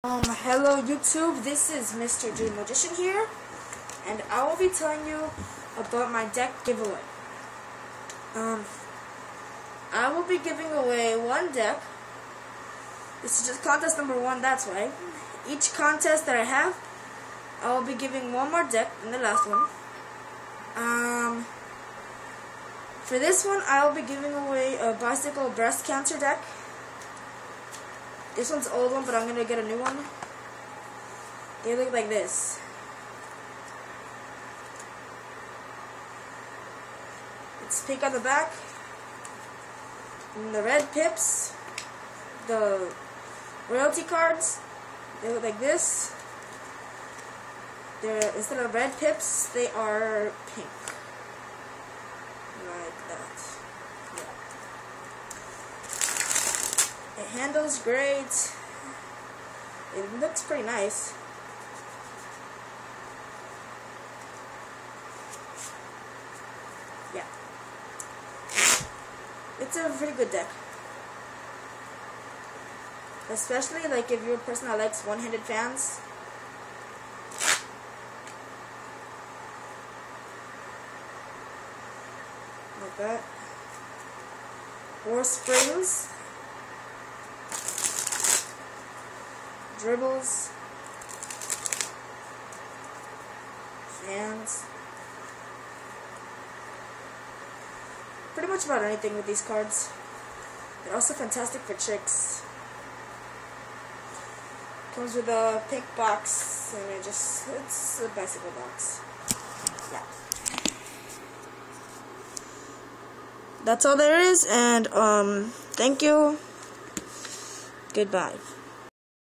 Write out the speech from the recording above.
Hello YouTube, this is Mr. Dream Magician here, and I will be telling you about my deck giveaway. I will be giving away one deck. This is just contest number 1, that's why. Each contest that I have, I will be giving one more deck than the last one. For this one, I will be giving away a bicycle breast cancer deck. This one's an old one, but I'm going to get a new one. They look like this. It's pink on the back. And the red pips, the royalty cards, they look like this. Instead of red pips, they are pink. Like that. Yeah. It handles great. It looks pretty nice. Yeah. It's a pretty good deck. Especially like if you're a person that likes one-handed fans. Like that. Or springs. Dribbles. Fans. Pretty much about anything with these cards. They're also fantastic for tricks. Comes with a pink box, and it's a bicycle box. Yeah. That's all there is, and thank you. Goodbye.